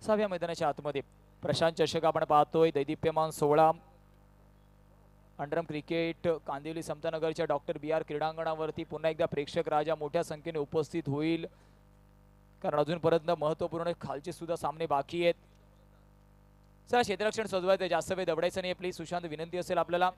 सहाव्या मैदानाच्या आतमध्ये प्रशांत चषक आपण पाहतोय. दैदिप्यमान 16 अंडरम क्रिकेट कांदिवली समतानगरच्या डॉक्टर BR क्रीडांगणावरती पुन्हा एकदा प्रेक्षक राजा मोठ्या संख्येने उपस्थित होईल, कारण अजूनपर्यंत महत्वपूर्ण खालचे सुद्धा सामने बाकी आहेत. चला क्षेत्ररक्षण सजवायचं, जास्त वेळ दबडायचं नाही प्लीज. सुशांत विनंती असेल आपल्याला.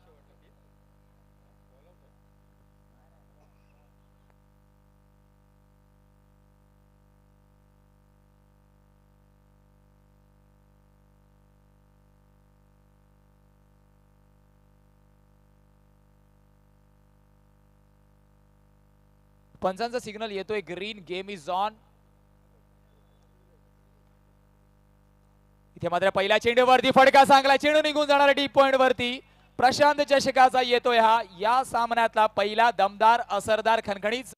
पंचांचा सिग्नल येतोय, ग्रीन, गेम इज ऑन. इथे मात्र पहिल्या चेंडूवरती फटका, चांगला चेंडू निघून जाणार डीप पॉइंट वरती. प्रशांत चषकाचा येतोय हा या सामन्यातला पहिला दमदार असरदार खणखणीत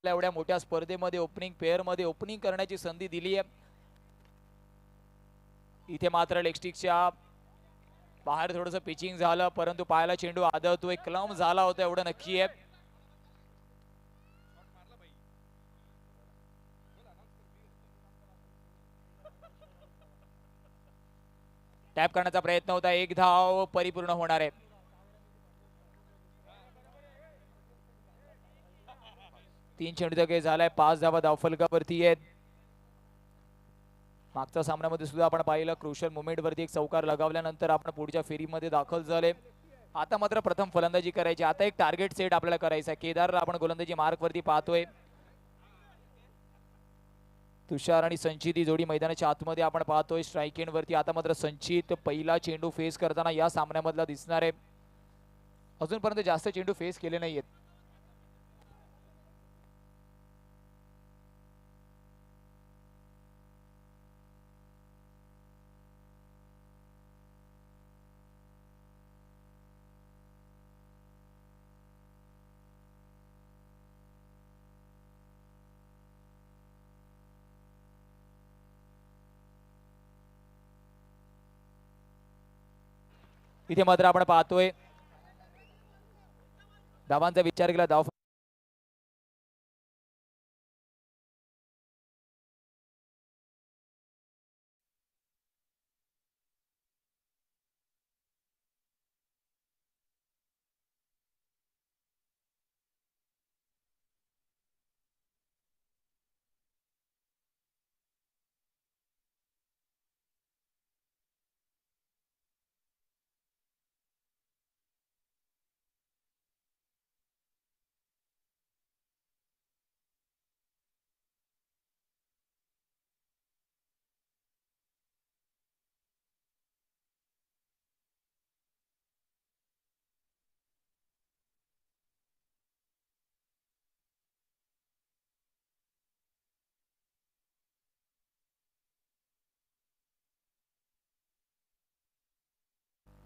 एवढ्या मोठ्या स्पर्धेमध्ये ओपनिंग पेअर मध्ये ओपनिंग करण्याची संधी दिली आहे. इथे मात्र लेगस्टिकच्या बाहेर थोडंसं पिचिंग झालं, परंतु पायाला चेंडू आदळतोय, क्लम झाला होता एवढं नक्की आहे. टॅप करण्याचा प्रयत्न होता, एक धाव परिपूर्ण होणार आहे. तीन चेंडूचा खेळ झालाय, 5 धावा धावफलकावरती आहेत. मागच्या सामन्यामध्ये सुद्धा आपण पाहिलं क्रुशियल मोमेंट वरती एक चौकार लगावल्यानंतर आपण पुढच्या फेरीमध्ये दाखल झाले. आता मात्र प्रथम फलंदाजी करायची, आता एक टार्गेट सेट आपल्याला करायचा. केदार आपण गोलंदाजी मार्क वरती पाहतोय. तुषार आणि संचित ही जोडी मैदानाच्या आतमध्ये आपण पाहतोय स्ट्राईक एंड वरती. आता मात्र संचित पहिला चेंडू फेस करताना या सामन्यामधला दिसणार आहे. अजूनपर्यंत जास्त चेंडू फेस केले नाहीयेत. इथे मात्र आपण पाहतोय धावांचा विचार केला, धाव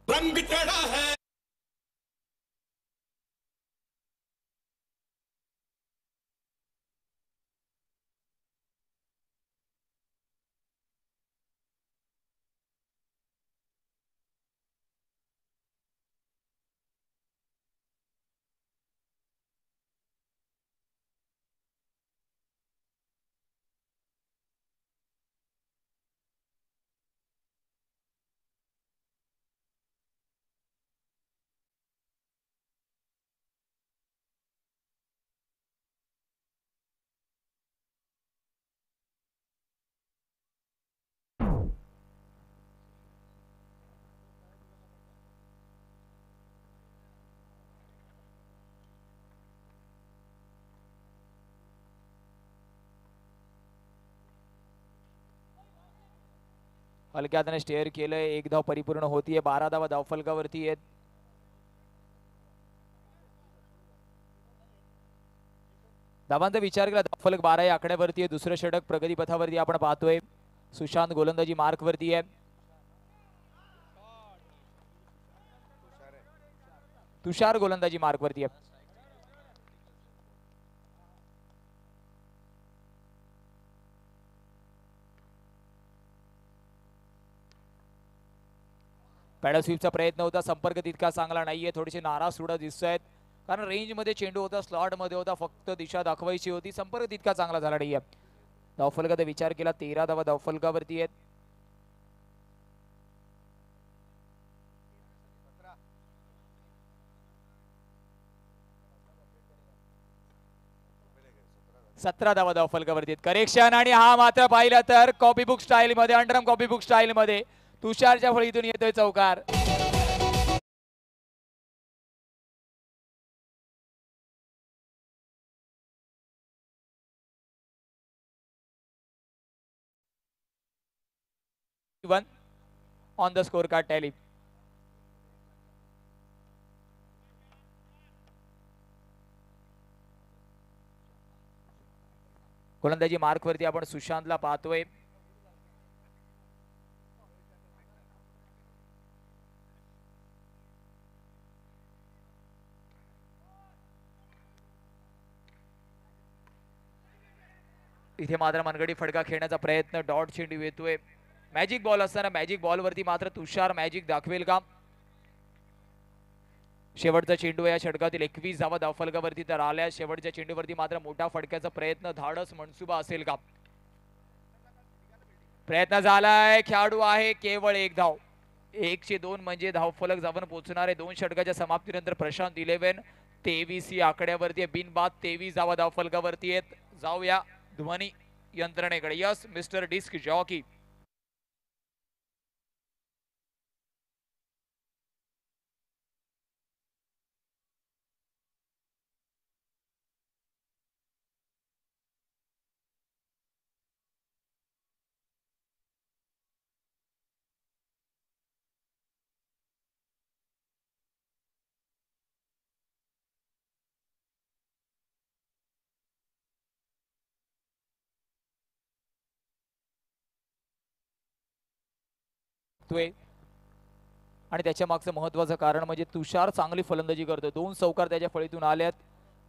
रंग चढ़ा है. हलक्या हाताने स्टेअर केलंय, एक धाव परिपूर्ण होतीये, 12 धावा धावफलकावरती आहेत. धावांचा विचार केला, धावफलक 12 या आकड्यावरती आहे. दुसरं षटक प्रगती पथावरती आपण पाहतोय. सुशांत गोलंदाजी मार्क वरती आहे. तुषार गोलंदाजी मार्क वरती आहे. पॅडल स्वीपचा प्रयत्न होता, संपर्क तितका चांगला नाहीये, थोडेसे नाराज सुद्धा दिसत आहेत कारण रेंज मध्ये चेंडू होता, स्लॉट मध्ये होता, फक्त दिशा दाखवायची होती, संपर्क तितका चांगला झाला नाहीये. धावफलकाचा विचार केला, 13 धावा धावफलकावरती आहेत. सतरा धावा धावफलकावरती आहेत. करेक्शन आणि हा मात्र पाहिला तर कॉपी बुक स्टाईल मध्ये, अंडरम कॉपी बुक स्टाईल मध्ये तुषारच्या फळीतून येतोय चौकार. On the score card tally. गोलंदाजी मार्क वरती आपण सुशांतला पाहतोय. इथे मात्र मनगडी फटका खेळण्याचा प्रयत्न, डॉट चेंडू येतोय. मॅजिक बॉल असताना मॅजिक बॉल वरती मात्र तुषार मॅजिक दाखवेल का? शेवटचा चेंडू या षटकातील 21 धावा धावफलकावरती तर आल्या. शेवटच्या चेंडूवरती मात्र मोठा फटक्याचा प्रयत्न, धाडस मनसुबा असेल का? प्रयत्न झालाय, खेळाडू आहे केवळ एक धाव. 102 म्हणजे धावफलक जाऊन पोहोचणारे 2 षटकाच्या समाप्तीनंतर प्रशांत 11 23 ही आकड्यावरती बिनबाद 23 धावा धावफलकावरती आहेत. जाऊया ध्वनी यंत्रणेकडे. Yes mister disc jockey. आणि त्याच्या मागचं महत्वाचं कारण म्हणजे तुषार चांगली फलंदाजी करतो. 2 चौकार त्याच्या फळीतून आल्यात.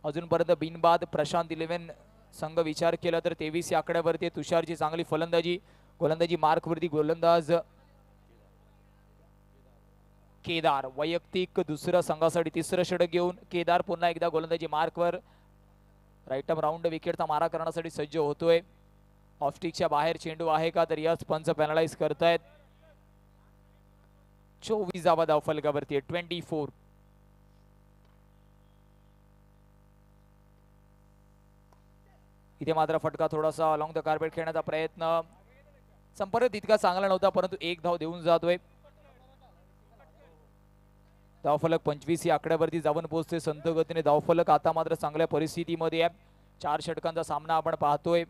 अजूनपर्यंत बिनबाद. प्रशांत 11 संघ विचार केला तर 23 या आकड्यावरती तुषारची चांगली फलंदाजी. गोलंदाजी मार्क वरती गोलंदाज केदार वैयक्तिक दुसऱ्या संघासाठी 3रं षटक घेऊन केदार पुन्हा एकदा गोलंदाजी मार्कवर राईट आर्म राऊंड विकेटचा मारा करण्यासाठी सज्ज होतोय. ऑफस्टिकच्या बाहेर चेंडू आहे का? तर यस पंच पॅनलाइज करतायत. 24 धावा धावफलकावरती आहे. 24. इथे मात्र फटका थोडासा अलॉंग द कार्पेट खेळण्याचा प्रयत्न, संपर्क तितका चांगला नव्हता परंतु 1 धाव देऊन जातोय. धावफलक 25 या आकड्यावरती जाऊन पोहोचते संत गतीने धावफलक. आता मात्र चांगल्या परिस्थितीमध्ये आहे. 4 षटकांचा सामना आपण पाहतोय.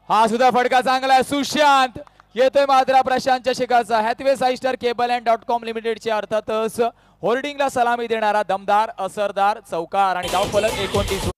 हा सुद्धा फटका चांगला आहे. सुशांत येतोय मात्र प्रशांत चषकाचा. Hathway Saistar cable and .com लिमिटेडचे अर्थातच होर्डिंगला सलामी देणारा दमदार असरदार चौकार आणि धावफलक 29.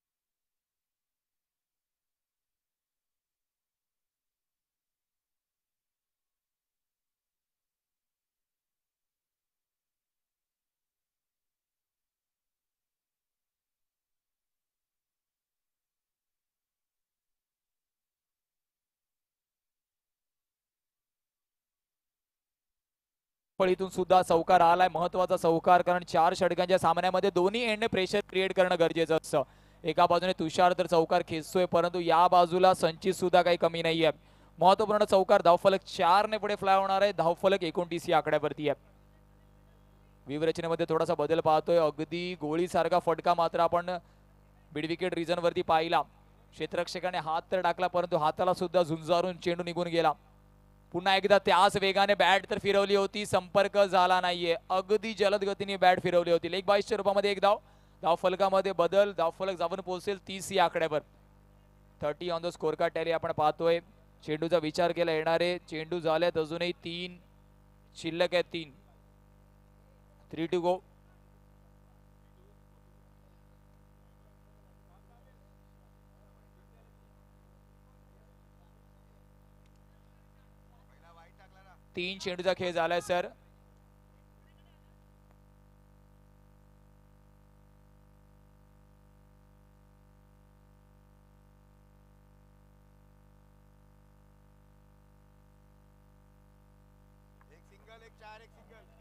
फळीतून सुद्धा चौकार आलाय, महत्वाचा चौकार, कारण 4 षटकांच्या सामन्यामध्ये दोन्ही एंडने प्रेशर क्रिएट करणं गरजेचं असतं. एका बाजूने तुषार तर चौकार खेचतोय परंतु या बाजूला संचित सुद्धा काही कमी नाहीये. महत्वपूर्ण चौकार. धावफलक 4 ने पुढे फ्लाय होणार आहे. धावफलक 29 या आकड्यावरती आहे. व्यूहरचनेमध्ये थोडासा बदल पाहतोय. अगदी गोळीसारखा फटका मात्र आपण मिड विकेट रिजन वरती पाहिला. क्षेत्ररक्षकाने हात तर टाकला परंतु हाताला सुद्धा झुंजारून चेंडू निघून गेला. पुन्हा एकदा त्याच वेगाने बॅट तर फिरवली होती, संपर्क झाला नाहीये. अगदी जलद गतीने बॅट फिरवली होती. लेग बाईसच्या रूपामध्ये एक धाव. धावफलकामध्ये बदल, धावफलक जाऊन पोहोचेल 30 या आकड्यावर. 30 on the score card tally आपण पाहतोय. चेंडूचा विचार केला येणारे चेंडू झालेत अजूनही 3 शिल्लक आहेत. 3 टू गो. तीन चेंडूचा खेळ झालाय सर.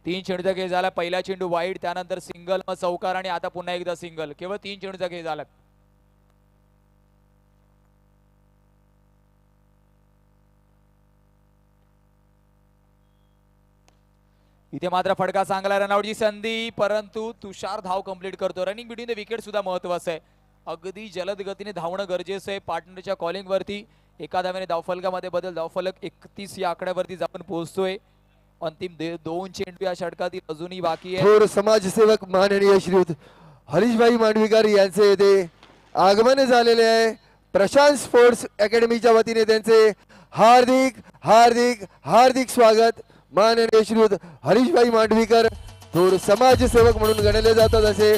तीन चेंडूचा खेळ झाला. पहिला चेंडू वाईड, त्यानंतर सिंगल, मग चौकार आणि आता पुन्हा एकदा सिंगल. केवळ 3 चेंडूचा खेळ झाला. इथे मात्र फटका चांगला, रनआउटची संधी, परंतु तुषार धाव कंप्लीट करतो. रनिंग बिटवीन द विकेट सुद्धा महत्वाचं आहे. अगदी जलद गतीने धावणं गरजेचं आहे. पार्टनरच्या कॉलिंग वरती एका धावेने धावफलकामध्ये बदल. धावफलक 31 या आकड्यावरती जाऊन पोहोचतोय. अंतिम 2 चेंडू या षटकातील अजूनही बाकी आहे. थोर समाजसेवक माननीय श्रीयुत हरीशभाई मांडवीकर यांचे येथे आगमन झालेले आहे. प्रशांत स्पोर्ट्स अकॅडमीच्या वतीने त्यांचे हार्दिक हार्दिक हार्दिक स्वागत. माननीय श्रीयुत हरीशभाई मांडवीकर थोर समाजसेवक म्हणून गणले जातात असे,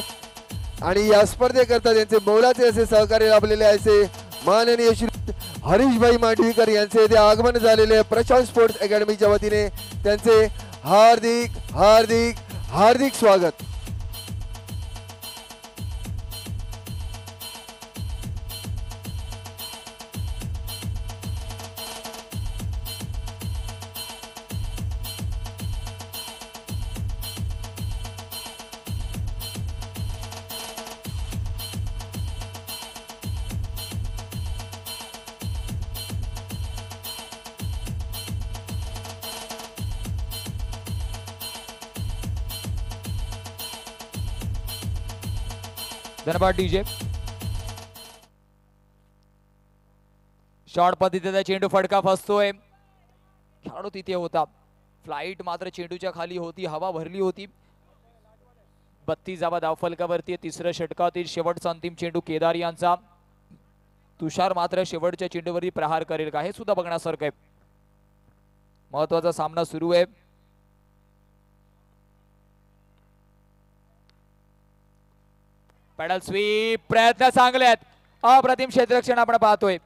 आणि या स्पर्धेकरता त्यांचे मोलाचे असे सहकार्य लाभलेले असे माननीय श्री हरीशभाई मांडवीकर यांचे येथे आगमन झालेले. प्रशांत स्पोर्ट्स अकॅडमीच्या वतीने त्यांचे हार्दिक हार्दिक हार्दिक स्वागत. धन्यवाद डीजे. शॉर्ट पद्धतीचा चेंडू, फटका फसतोय. खेळाडू तिथे होता. फ्लाइट मात्र चेंडूच्या खाली होती, हवा भरली होती. 32 धावा धावफलकावरती. तिसऱ्या षटकातील शेवटचा अंतिम चेंडू केदार यांचा. तुषार मात्र शेवटच्या चेंडूवरती प्रहार करेल का हे सुद्धा बघण्यासारखं आहे. महत्वाचा सामना सुरू आहे. पॅडल स्वीप, प्रयत्न चांगले आहेत. अप्रतिम क्षेत्ररक्षण आपण पाहतोय.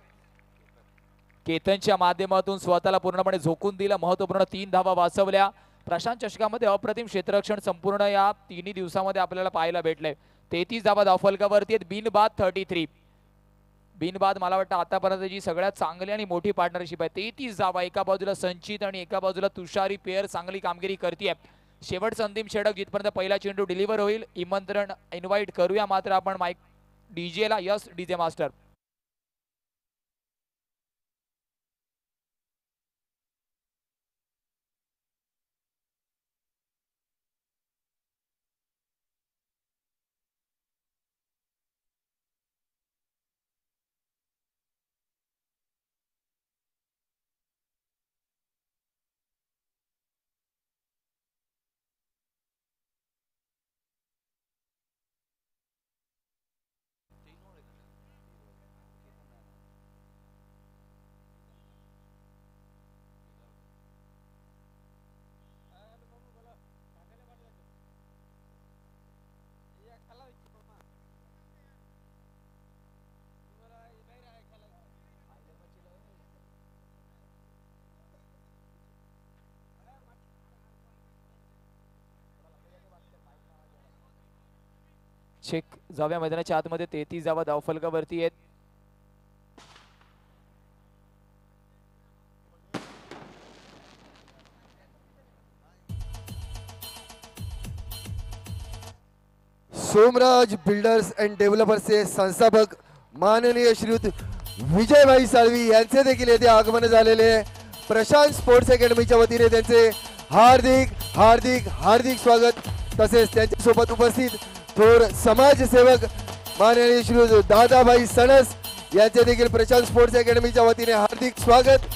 केतनच्या माध्यमातून स्वतःला पूर्णपणे झोकून दिला. महत्वपूर्ण 3 धावा वाचवल्या. प्रशांत चषकामध्ये अप्रतिम क्षेत्ररक्षण संपूर्ण या 3 दिवसामध्ये आपल्याला पाहायला भेटलंय. 33 धावा धावफलकावरती आहेत. बिनबाद 33. बिनबाद मला वाटतं आतापर्यंतची सगळ्यात चांगली आणि मोठी पार्टनरशिप आहे. 33 धावा. एका बाजूला संचित आणि एका बाजूला तुषारी पेअर चांगली कामगिरी करते. शेवटचा अंतिम षटक जिथपर्यंत पहिला चेंडू डिलिव्हर होईल. इमंत्रण इन्व्हाइट करूया मात्र आपण माईक डीजे ला. Yes DJ master. चेक जाव्या मैदानाच्या आतमध्ये 33 धावा धावफलकावरती आहेत. सोमराज बिल्डर्स अँड डेव्हलपर्सचे संस्थापक माननीय श्रीयुत विजयभाई साळवी यांचे देखील येथे आगमन झालेले. प्रशांत स्पोर्ट्स अकॅडमीच्या वतीने त्यांचे हार्दिक हार्दिक हार्दिक स्वागत. तसेच त्यांच्यासोबत उपस्थित थोर समाजसेवक माननीय श्री दादाभाई सणस यांचे देखील प्रशांत स्पोर्ट्स अकॅडमीच्या वतीने हार्दिक स्वागत.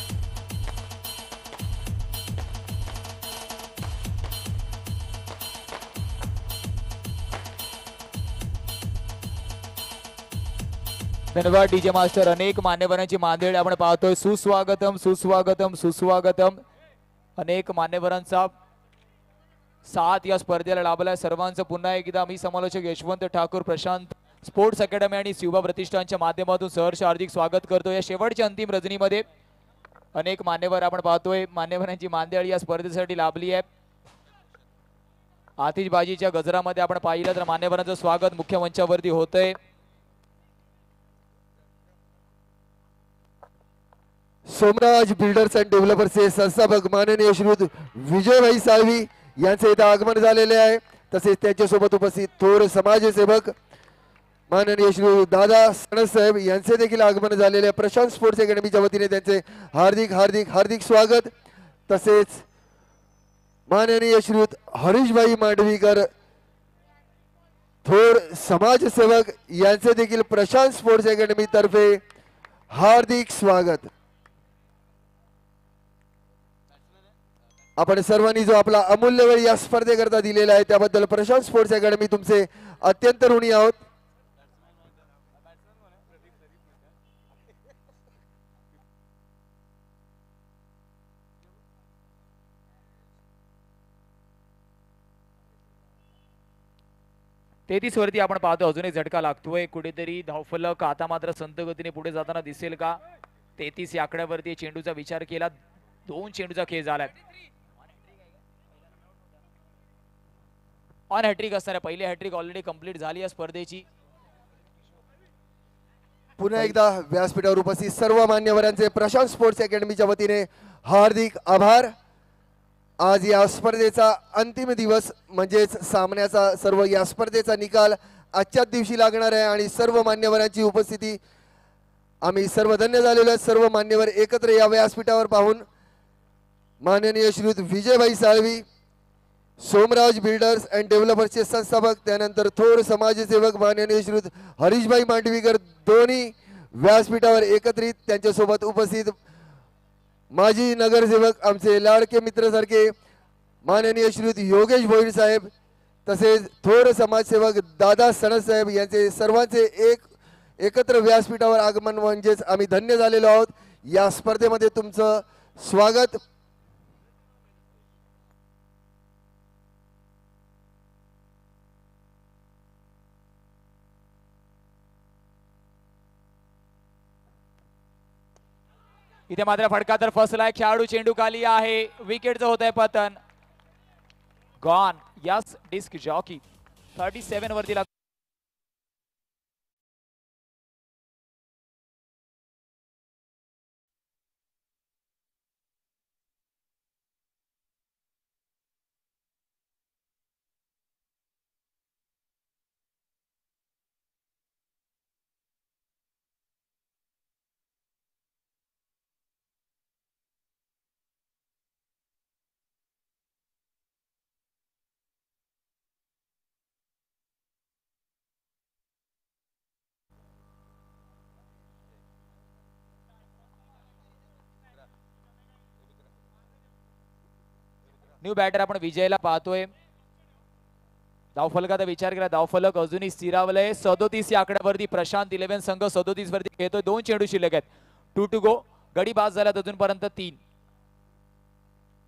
धन्यवाद डीजे मास्टर. अनेक मान्यवरांची मांदियाळी आपण पाहतोय. सुस्वागतम सुस्वागतम सुस्वागतम. अनेक मान्यवरांचा साथ या स्पर्धेला लाभलाय. सर्वांचं पुन्हा एकदा मी समालोचक यशवंत ठाकूर, प्रशांत स्पोर्ट्स अकॅडमी आणि शिवबा प्रतिष्ठानच्या माध्यमातून सहर्ष हार्दिक स्वागत करतो. या शेवटच्या अंतिम रजनीमध्ये अनेक मान्यवर आपण पाहतोय. मान्यवरांची मांदियाळी या स्पर्धेसाठी लाभली आहे. आतिषबाजीच्या गजरामध्ये आपण पाहिलं तर मान्यवरांचं स्वागत मुख्य मंचावरती होतंय. सोमराज बिल्डर्स अँड डेव्हलपर्सचे संस्थापक माननीय श्रीयुत विजयभाई साळवी यांचे इथं आगमन झालेले आहे. तसेच त्यांच्यासोबत उपस्थित थोर समाजसेवक माननीय श्री दादा सणस साहेब यांचे देखील आगमन झालेले आहे. प्रशांत स्पोर्ट्स अकॅडमीच्या वतीने त्यांचे हार्दिक हार्दिक हार्दिक स्वागत. तसेच माननीय श्रीयुत हरीशभाई मांडवीकर थोर समाजसेवक यांचे देखील प्रशांत स्पोर्ट्स अकॅडमी तर्फे हार्दिक स्वागत. आपण सर्वांनी जो आपला अमूल्य वेळ या स्पर्धेकरता दिलेला आहे त्याबद्दल प्रशांत स्पोर्ट्स अकॅडमी तुमचे अत्यंत ऋणी आहोत. तेहतीस वरती आपण पाहतो अजून एक झटका लागतोय. कुठेतरी धावफलक आता मात्र संत गतीने पुढे जाताना दिसेल का? 33 या आकड्यावरती चेंडूचा विचार केला. 2 चेंडूचा खेळ झालाय. ऑन हॅट्रिक असणार आहे. पहिली हॅट्रिक ऑलरेडी कंप्लीट झाली या स्पर्धेची. पुन्हा एकदा व्यासपीठावर उपस्थित सर्व मान्यवरांचे प्रशांत स्पोर्ट्स अकॅडमीच्या वतीने हार्दिक आभार. आज या स्पर्धेचा अंतिम दिवस म्हणजेच सामन्याचा सर्व या स्पर्धेचा निकाल आजच्याच दिवशी लागणार आहे आणि सर्व मान्यवरांची उपस्थिती आम्ही सर्व धन्य झालेलो आहे. सर्व मान्यवर एकत्र या व्यासपीठावर पाहून माननीय श्रीयुत विजयभाई साळवी, सोमराज बिल्डर्स अँड डेव्हलपर्सचे संस्थापक, त्यानंतर थोर समाजसेवक माननीय श्रीयुत हरीशभाई मांडवीकर दोन्ही व्यासपीठावर एकत्रित. त्यांच्यासोबत उपस्थित माजी नगरसेवक आमचे लाडके मित्र सारखे माननीय श्रीयुत योगेश भोईर साहेब, तसेच थोर समाजसेवक दादा सणस साहेब यांचे सर्वांचे एकत्र व्यासपीठावर आगमन म्हणजेच आम्ही धन्य झालेलो आहोत. या स्पर्धेमध्ये तुमचं स्वागत. इथे मात्र फटका तर फसलाय. खेळाडू चेंडू खाली आहे. विकेटचं होत आहे पतन. गॉन. यस डिस्क जॉकी 37 वरती न्यू बॅटर आपण विजयला पाहतोय. धावफलकाचा विचार केला. धावफलक अजूनही स्थिरावलंय. 37 या आकड्यावरती प्रशांत 11 संघ 37 वरती खेळतोय. 2 चेंडू शिल्लक आहेत. 2 टू गो. गडी बाद झाल्यात अजूनपर्यंत 3.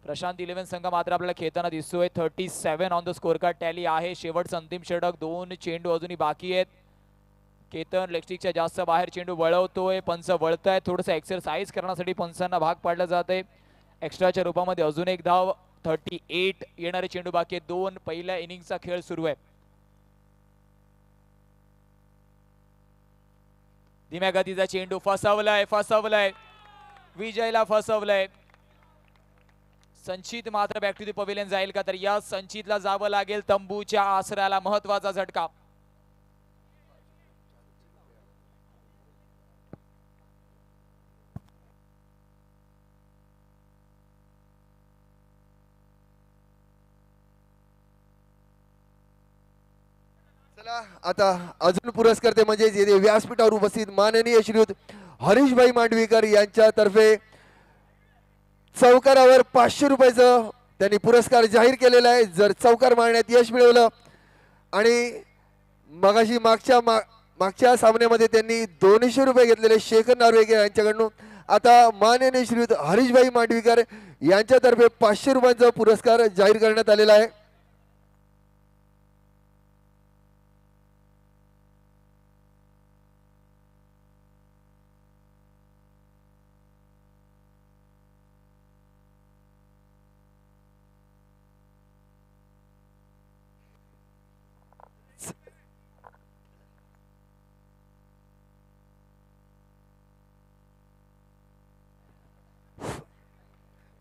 प्रशांत 11 संघ मात्र आपल्याला खेळताना दिसतोय. 37 on the score card tally आहे. शेवटचं अंतिम षटक. 2 चेंडू अजूनही बाकी आहेत. केतन लेगस्टिकच्या जास्त बाहेर चेंडू वळवतोय. पंच वळताय. थोडंसं एक्सरसाइज करण्यासाठी पंचांना भाग पाडलं जाते. एक्स्ट्राच्या रूपामध्ये अजून एक धाव. 38 येणारे चेंडू बाकी आहेत. 2 पहिल्या इनिंगचा खेळ सुरू आहे. धीम्या गतीचा चेंडू फसवलाय. विजयला फसवलंय. संचित मात्र बॅक टू द पवेलियन जाईल का? तर या संचितला जावं लागेल. तंबूच्या आसऱ्याला महत्वाचा झटका. आता अजून पुरस्कर्ते म्हणजे येथे व्यासपीठावर उपस्थित माननीय श्रीयुत हरीशभाई मांडवीकर यांच्यातर्फे चौकारावर 500 रुपयाचं त्यांनी पुरस्कार जाहीर केलेला आहे. जर चौकार मारण्यात यश मिळवलं आणि मागच्या मागच्या सामन्यामध्ये त्यांनी 200 रुपये घेतलेले शेखर नार्वेकर यांच्याकडून आता माननीय श्रीयुत हरीशभाई मांडवीकर यांच्यातर्फे 500 रुपयांचा पुरस्कार जाहीर करण्यात आलेला आहे.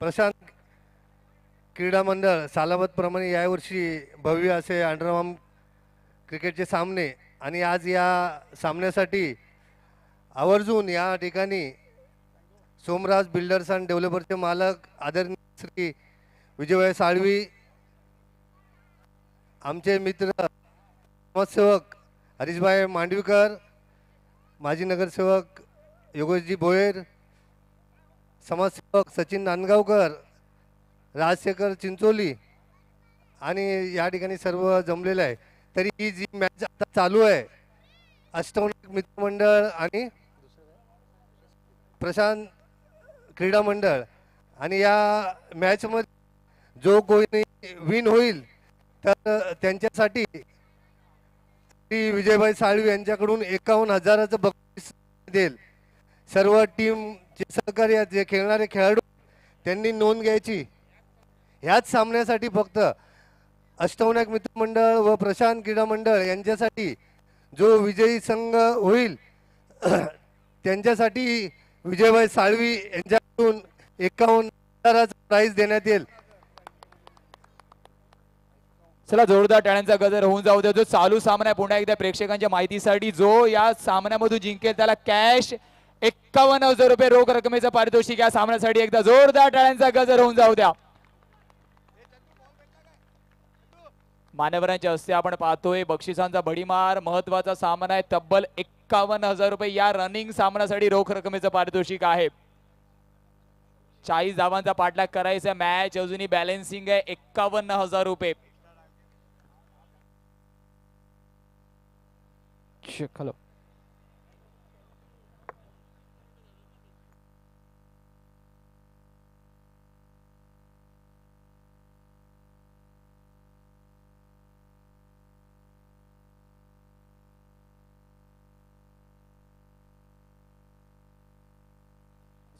प्रशांत क्रीडा मंडळ सालाबादप्रमाणे यावर्षी भव्य असे अंडरआर्म क्रिकेटचे सामने आणि आज या सामन्यासाठी आवर्जून या ठिकाणी सोमराज बिल्डर्स अँड डेव्हलपरचे मालक आदरणीय श्री विजयभाई साळवी, आमचे मित्र समाजसेवक हरीशभाई मांडवीकर, माजी नगरसेवक योगेशजी भोयर, समाजसेवक सचिन नांदगावकर, राजशेखर चिंचोली आणि या ठिकाणी सर्व जमलेले आहे. तरी ही जी मॅच आता चालू आहे अष्टविनायक मित्रमंडळ आणि प्रशांत क्रीडा मंडळ, आणि या मॅचमध्ये जो कोणी विन होईल तर त्यांच्यासाठी श्री विजयभाई साळवी यांच्याकडून 51,000चं बक्षीस देईल. सर्व टीमचे सहकारी जे खेळणारे खेळाडू त्यांनी नोंद घ्यायची. ह्याच सामन्यासाठी फक्त अष्टविनायक मित्रमंडळ व प्रशांत क्रीडा मंडळ यांच्यासाठी जो विजयी संघ होईल त्यांच्यासाठी विजयभाई साळवी यांच्याकडून 51,000चं प्राइज देण्यात येईल. चला जोरदार टाळ्यांचा गजर होऊन जाऊ द्या. जो चालू सामना आहे पुन्हा एकदा प्रेक्षकांच्या माहितीसाठी, जो या सामन्यामधून जिंकेल त्याला कॅश 51,000 रुपये रोख रकमेचं पारितोषिक या सामन्यासाठी एकदा जोरदार टाळ्यांचा गजर होऊन जाऊ द्या. मान्यवरांच्या हस्ते आपण पाहतोय बक्षिसांचा भडीमार. महत्वाचा सामना आहे. तब्बल 51,000 रुपये या रनिंग सामन्यासाठी रोख रकमेचं पारितोषिक आहे. 40 धावांचा पाठलाग करायचा. मॅच अजूनही बॅलन्सिंग आहे. 51,000 रुपये. हॅलो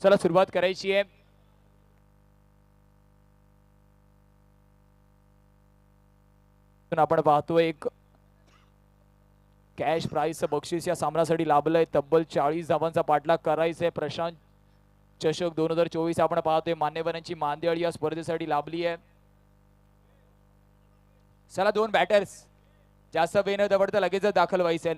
चला सुरुवात करायची आहे. आपण पाहतोय एक कॅश प्राइस बक्षीस या सामन्यासाठी लाभलंय. तब्बल 40 धावांचा पाठलाग करायचा आहे. प्रशांत चषक 2024 आपण पाहतोय मान्यवरांची मांदियाळी या स्पर्धेसाठी लाभली आहे. चला दोन बॅटर्स, जास्त वेळ न दवडता लगेच दाखल व्हायचे.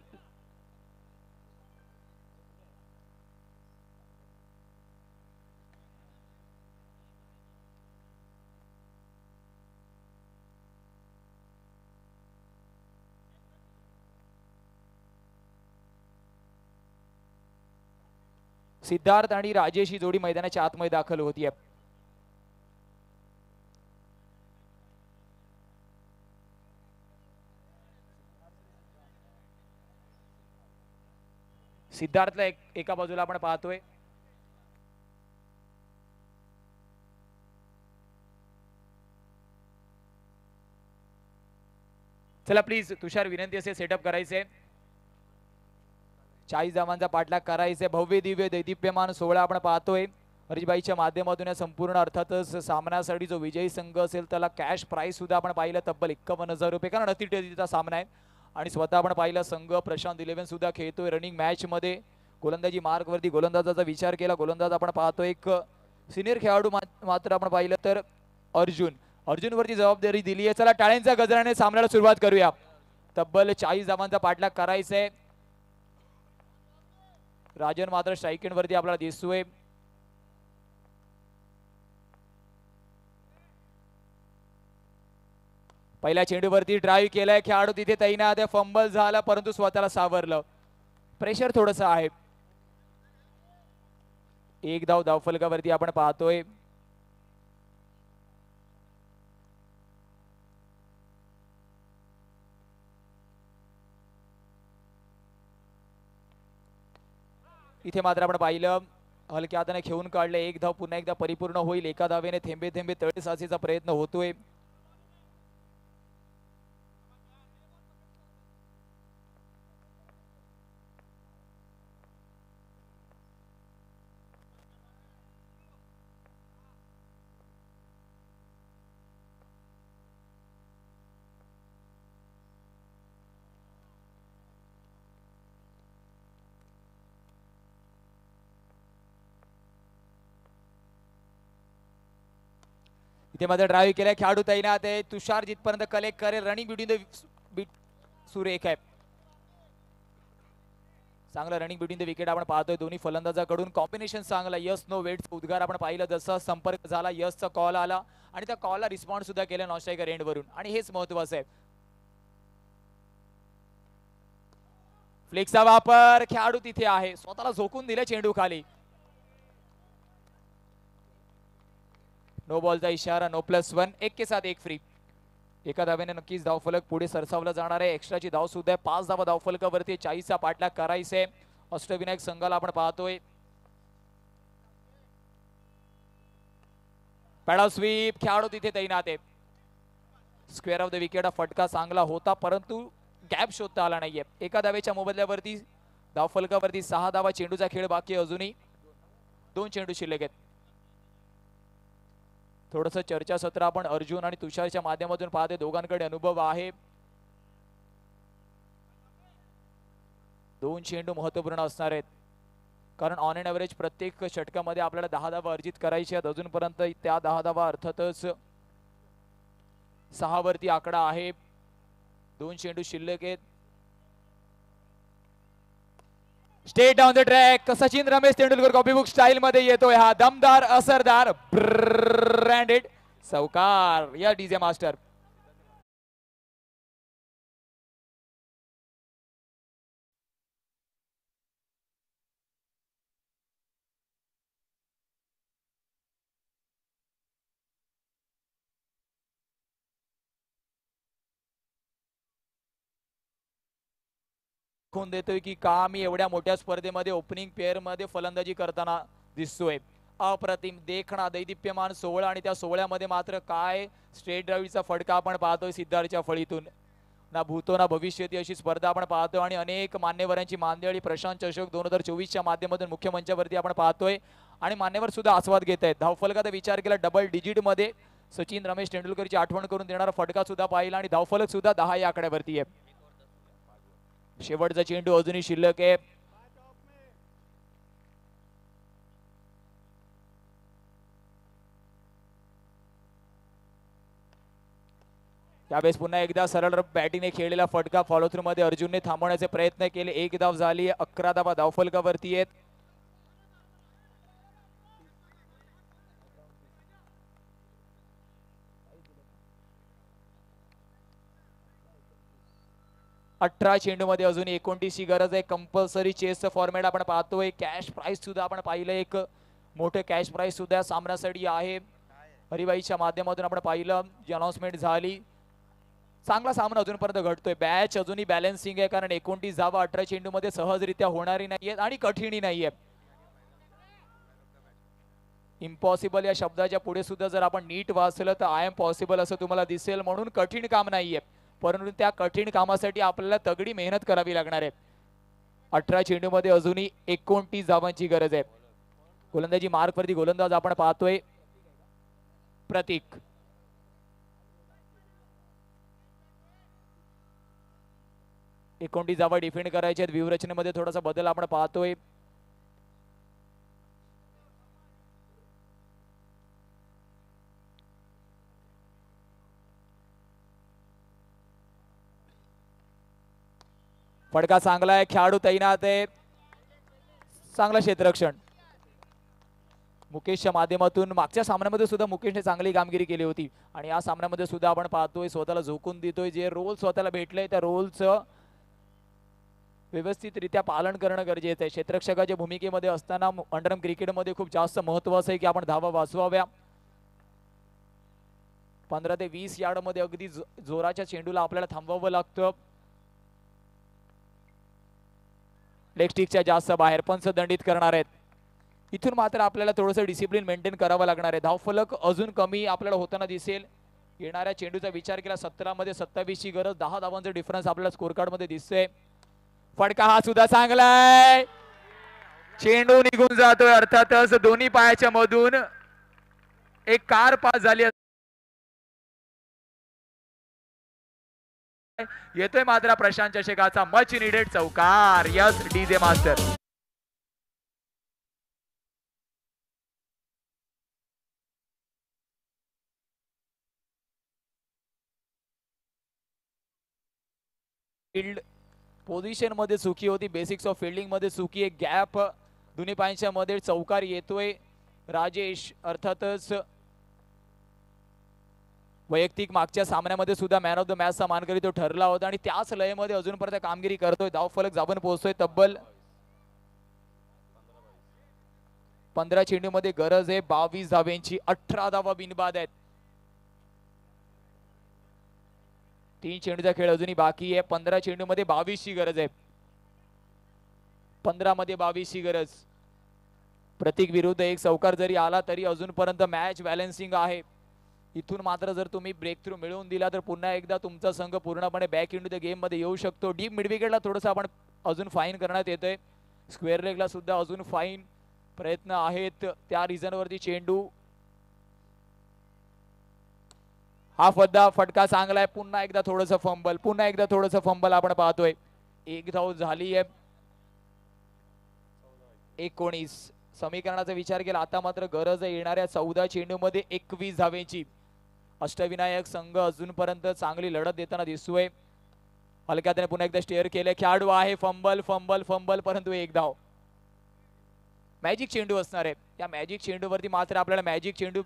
सिद्धार्थ आणि राजेश ही जोडी मैदानाच्या आतमध्ये दाखल होतीये. सिद्धार्थला एका बाजूला आपण पाहतोय. चला प्लीज तुषार, विनंती असेल सेटअप करायचे. 40 धावांचा पाठलाग करायचे. भव्य दिव्य दैदिप्यमान सोहळा आपण पाहतोय. हरीशभाईच्या माध्यमातून या संपूर्ण अर्थातच सामन्यासाठी जो विजयी संघ असेल त्याला कॅश प्राइस सुद्धा आपण पाहिलं तब्बल 51,000 रुपये, कारण अतिटतीचा सामना आहे. आणि स्वतः आपण पाहिलं संघ प्रशांत 11 सुद्धा खेळतोय. रनिंग मॅच मध्ये गोलंदाजी मार्ग वरती गोलंदाजाचा विचार केला. गोलंदाज आपण पाहतोय एक सिनियर खेळाडू मात्र आपण पाहिलं तर अर्जुन वरती जबाबदारी दिली आहे. चला टाळ्यांच्या गजराने सामन्याला सुरुवात करूया. तब्बल 40 धावांचा पाठलाग करायचंय. राजन मात्र स्ट्राईक वरती आपल्याला दिसतोय. पहिल्या चेंडूवरती ड्राईव्ह केलाय. खेळाडू तिथे तैनात आहे. फंबल झाला परंतु स्वतःला सावरलं. प्रेशर थोडस आहे. एक धाव धावफलकावरती आपण पाहतोय. इथे मात्र आपण पाहिलं हलक्या हाताने खेळून काढले. एक धाव पुन्हा एकदा परिपूर्ण होईल. एका धावेने थेंबे थेंबे तळे साचीचा प्रयत्न होतोय. इथे मध्ये ड्राईव्ह केलाय. खेळाडू तैनात आहे. तुषार जिथपर्यंत कलेक्ट करेल. रनिंग बिटवीन द सुरेख आहे. चांगलं रनिंग बिटवीन द विकेट आपण पाहतोय दोन्ही फलंदाजाकडून. कॉम्बिनेशन चांगला. यस नो वेट उद्गार आपण पाहिलं. जसा संपर्क झाला यसचा कॉल आला आणि त्या कॉलला रिस्पॉन्स सुद्धा केला नॉन स्ट्रायकर एंड वरून आणि हेच महत्वाचं आहे. फ्लिकचा वापर. खेळाडू तिथे आहे. स्वतःला झोकून दिले चेंडू खाली. नो बॉलचा इशारा. नो +1. 1 के साथ 1 फ्री. एका धावेने नक्कीच धावफलक पुढे सरसावला जाणार आहे. एक्स्ट्राची धाव सुद्धा आहे. 5 धावा धावफलकावरती. 40चा पाठलाग करायचे अष्टविनायक संघाला आपण पाहतोय. पॅडा स्वीप. खेळाडू तिथे तैनात आहे. Square of the wicket. हा फटका चांगला होता परंतु गॅप शोधता आला नाहीये. एका धावेच्या मोबदल्यावरती धावफलकावरती 6 धावा. चेंडूचा खेळ बाकी अजूनही 2 चेंडू शिल्लक आहेत. थोडंसं चर्चासत्र आपण अर्जुन आणि तुषारच्या माध्यमातून पाहते. दोघांकडे अनुभव आहे. 2 चेंडू महत्वपूर्ण असणार आहेत कारण ऑन एन ॲव्हरेज प्रत्येक षटकामध्ये आपल्याला 10 धावा अर्जित करायच्या आहेत. अजूनपर्यंत त्या 10 धावा अर्थातच 6 वरती आकडा आहे. 2 चेंडू शिल्लक आहेत. State down the track. Sachin Ramesh Tendulkar copybook style मध्ये येतोय हा दमदार असरदार ब्रँडेड चौकार या डीजे मास्टर. देतोय की का मी एवढ्या मोठ्या स्पर्धेमध्ये ओपनिंग पेअर मध्ये फलंदाजी करताना दिसतोय. अप्रतिम देखणा दैदिप्यमान 16 आणि त्या 16मध्ये मात्र काय स्ट्रेट ड्राईव्हचा फटका आपण पाहतोय सिद्धार्थच्या फळीतून. ना भूतो ना भविष्यती अशी स्पर्धा आपण पाहतोय आणि अनेक मान्यवरांची मांदियाळी प्रशांत चषक 2024च्या माध्यमातून मुख्य मंचावरती आपण पाहतोय आणि मान्यवर सुद्धा आस्वाद घेत आहेत. धावफलकाचा विचार केला डबल डिजिट मध्ये सचिन रमेश तेंडुलकरची आठवण करून देणारा फटका सुद्धा पाहिला आणि धावफलक सुद्धा 10 या आकड्यावरती आहे. शेवटचा चेंडू अजूनही शिल्लक आहे. त्यावेळेस पुन्हा एकदा सरळ बॅटिंगने खेळलेला फटका फॉलो थ्रू मध्ये अर्जुनने थांबवण्याचे प्रयत्न केले. 1 धाव झाली. 11 धावा धावफलकावरती आहेत. अठरा चेंडू मध्ये अजून 29 ची गरज आहे. कंपल्सरी चेसचं फॉर्मॅट आपण पाहतोय. कॅश प्राइस सुद्धा आपण पाहिलं. एक मोठे कॅश प्राइस सुद्धा सामन्यासाठी आहे. हरिभाईच्या माध्यमातून आपण पाहिलं जी अनाउन्समेंट झाली. चांगला सामना अजूनपर्यंत घडतोय. बॅच अजूनही बॅलन्सिंग आहे कारण 29 धावा 18 चेंडू मध्ये सहजरित्या होणारी नाहीयेत आणि कठीणही नाहीये. इम्पॉसिबल या शब्दाच्या पुढे सुद्धा जर आपण नीट वाचलं तर आय एम पॉसिबल असं तुम्हाला दिसेल. म्हणून कठीण काम नाहीये परंतु त्या कठीण कामासाठी आपल्याला तगडी मेहनत करावी लागणार आहे. 18 चेंडू मध्ये अजूनही 29 धावांची गरज आहे. गोलंदाजी मार्क वरती गोलंदाज आपण पाहतोय प्रतीक. एकोणतीस धावा डिफेंड करायचे आहेत. व्यूहरचनेमध्ये थोडासा बदल आपण पाहतोय. फटका चांगला आहे. खेळाडू तैनात आहे. चांगला क्षेत्ररक्षण मुकेशच्या माध्यमातून. मागच्या सामन्यामध्ये सुद्धा मुकेशने चांगली कामगिरी केली होती आणि या सामन्यामध्ये सुद्धा आपण पाहतोय स्वतःला झोकून देतोय. जे रोल स्वतःला भेटले त्या रोलचं व्यवस्थितरित्या पालन करणं गरजेचं आहे. क्षेत्ररक्षकाच्या भूमिकेमध्ये असताना अंडरआर्म क्रिकेटमध्ये खूप जास्त महत्त्वाचं आहे की आपण धावा वाचवाव्या. 15 ते 20 यार्ड मध्ये अगदी जोराच्या चेंडूला आपल्याला थांबवावं लागतं. लेग स्टिकच्या जास्त बाहेर, पंच दंडित करणार आहेत. इथून मात्र आपल्याला थोडंसं डिसिप्लिन मेंटेन करावं लागणार आहे. धावफलक अजून कमी आपल्याला होताना दिसेल. येणाऱ्या चेंडूचा विचार केला 17 मध्ये 27 ची गरज, 10 धावांचा डिफरन्स आपल्याला स्कोर कार्ड मध्ये दिसतोय. फटका हा सुद्धा चांगलाय, चेंडू निघून जातोय. अर्थातच दोन्ही पायाच्या मधून एक कार पास झाली. येतोय मात्र प्रशांत चषकाचा मच निडेड चौकार. Yes DJ master. Field position मध्ये चुकी होती, बेसिक्स ऑफ फिल्डिंग मध्ये चुकी, एक गॅप दोन्ही पायांच्या मध्ये, चौकार येतोय. राजेश अर्थातच वैयक्तिक मागच्या सामन्यामध्ये सुद्धा मॅन ऑफ द मॅचचा मानकरी तो ठरला होता आणि त्याच लयमध्ये अजूनपर्यंत कामगिरी करतोय. धावफलक जाऊन पोहोचतोय. तब्बल 15 चेंडूमध्ये गरज आहे 22 धाव्यांची. 18 धावा बिनबाद आहेत. 3 चेंडूचा खेळ अजूनही बाकी आहे. 15 चेंडूमध्ये 22 ची गरज आहे. 15 मध्ये 22 ची गरज. प्रतीक विरुद्ध एक चौकार जरी आला तरी अजूनपर्यंत मॅच बॅलन्सिंग आहे. इथून मात्र जर तुम्ही ब्रेक थ्रू मिळवून दिला तर पुन्हा एकदा तुमचा संघ पूर्णपणे बॅक इंटू द गेम मध्ये येऊ शकतो. डीप मिडविकेटला थोडंसं आपण अजून फाईन करण्यात येतोय. स्क्वेअर लेगला सुद्धा अजून फाईन प्रयत्न आहेत. त्या रिझन वरती चेंडू हा फटका चांगला आहे. पुन्हा एकदा थोडंसं फंबल, पुन्हा एकदा थोडंसं फंबल आपण पाहतोय. एक धाव झाली आहे. 19 समीकरणाचा विचार केला आता मात्र गरज आहे येणाऱ्या 14 चेंडू मध्ये 21 धावेची. अष्टविनायक संघ अजूनपर्यंत चांगली लढत देताना दिसतोय. हलक्याने पुन्हा एकदा स्टेअर केले. खेळाडू आहे. फंबल फंबल फंबल, परंतु एक धाव. मॅजिक चेंडू असणार आहे. त्या मॅजिक चेंडूवरती मात्र आपल्याला मॅजिक चेंडू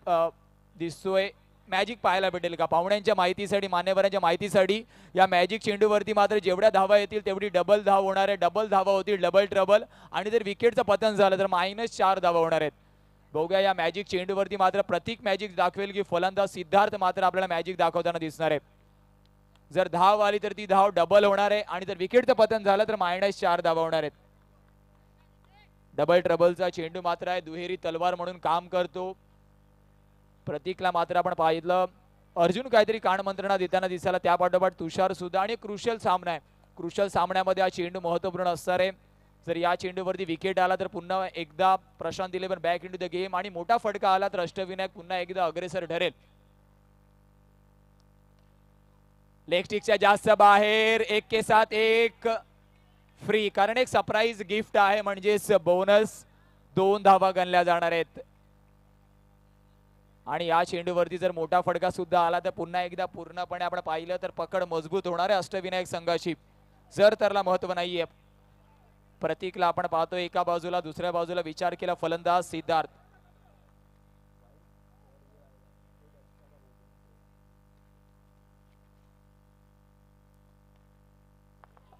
दिसतोय. मॅजिक पाहायला भेटेल का? पाहुण्यांच्या माहितीसाठी, मान्यवरांच्या माहितीसाठी, या मॅजिक चेंडूवरती मात्र जेवढ्या धावा येतील तेवढी डबल धाव होणार आहे. डबल धावा होतील, डबल ट्रबल. आणि जर विकेटचं पतन झालं तर -4 धावा होणार आहेत. बघूया या मॅजिक चेंडूवरती मात्र प्रतीक मॅजिक दाखवेल की फलंदाज सिद्धार्थ मात्र आपल्याला मॅजिक दाखवताना दिसणार आहे. जर धाव आली तर ती धाव डबल होणार आहे आणि जर विकेटचं पतन झालं तर -4 धावा होणार आहेत. डबल ट्रबलचा चेंडू मात्र आहे, दुहेरी तलवार म्हणून काम करतो. प्रतीकला मात्र आपण पाहिलं अर्जुन काहीतरी कान मंत्रणा देताना दिसायला, त्या पाठोपाठ तुषार सुद्धा. आणि क्रुशल सामना आहे. क्रुशल सामन्यामध्ये हा चेंडू महत्त्वपूर्ण असणार आहे. जर या चेंडूवरती विकेट आला तर पुन्हा एकदा Prashant 11 back into the game आणि मोठा फटका आला तर अष्टविनायक पुन्हा एकदा अग्रेसर ठरेल. लेग स्टिकच्या जास्त बाहेर, 1 के साथ 1 फ्री, कारण एक सरप्राईज गिफ्ट आहे म्हणजेच बोनस. 2 धावा गणल्या जाणार आहेत. आणि या चेंडूवरती जर मोठा फटका सुद्धा आला तर पुन्हा एकदा पूर्णपणे आपण पाहिलं तर पकड मजबूत होणार आहे अष्टविनायक संघाची. जर त्याला महत्व नाहीये. प्रतीकला आपण पाहतो एका बाजूला, दुसऱ्या बाजूला विचार केला फलंदाज सिद्धार्थ.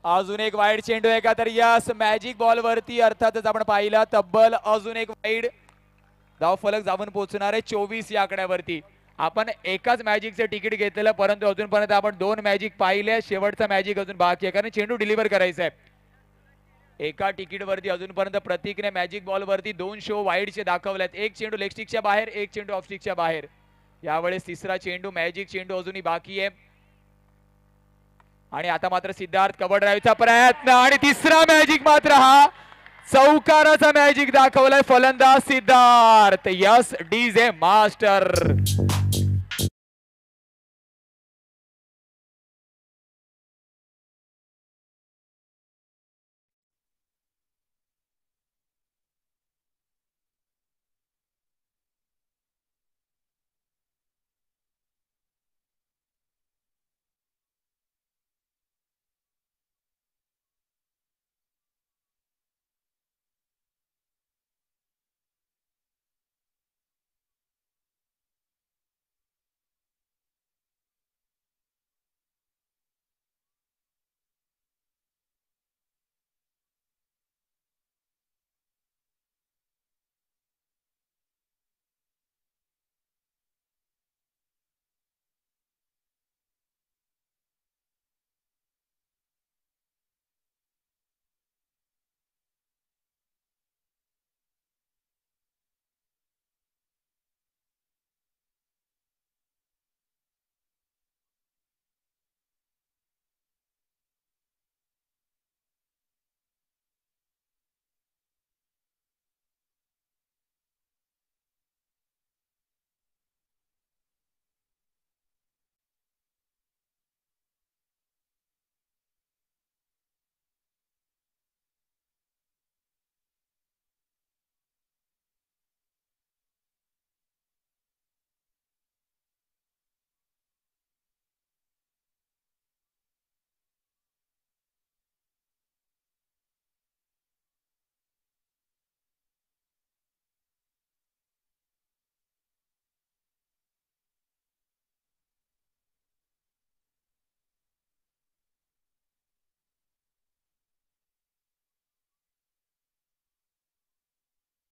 अजून एक वाईड चेंडू आहे का? तर यस, मॅजिक बॉल वरती अर्थातच आपण पाहिलं तब्बल अजून एक वाईड. धाव फलक जाऊन पोहोचणार आहे 24 या आकड्यावरती. आपण एकाच मॅजिकचे तिकीट घेतलेलं, परंतु अजूनपर्यंत आपण 2 मॅजिक पाहिले. शेवटचा मॅजिक अजून बाकी आहे कारण चेंडू डिलिव्हर करायचा आहे. एका तिकीट वरती अजूनपर्यंत प्रतीकने मॅजिक बॉल वरती 2 शो वाईडचे दाखवलेत. एक चेंडू लेग स्टिकच्या बाहेर, एक चेंडू ऑफ स्टिकच्या बाहेर. यावेळेस तिसरा चेंडू मॅजिक चेंडू अजूनही बाकी आहे. आणि आता मात्र सिद्धार्थ कव्हर ड्राईव्हचा प्रयत्न आणि तिसरा मॅजिक मात्र हा चौकाराचा मॅजिक दाखवलाय फलंदाज सिद्धार्थ. Yes DJ master.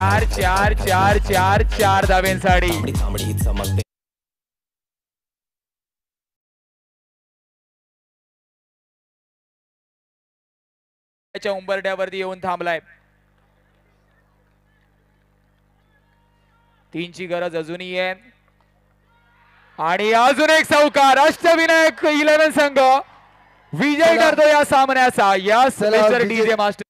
चार चार चार चार चार धावेंसाठी उंबरड्यावरती येऊन थांबलाय. 3ची गरज अजूनही आहे आणि अजून एक चौकार. अष्टविनायक 11 संघ विजय करतो या सामन्याचा. या चला, डीजे मास्टर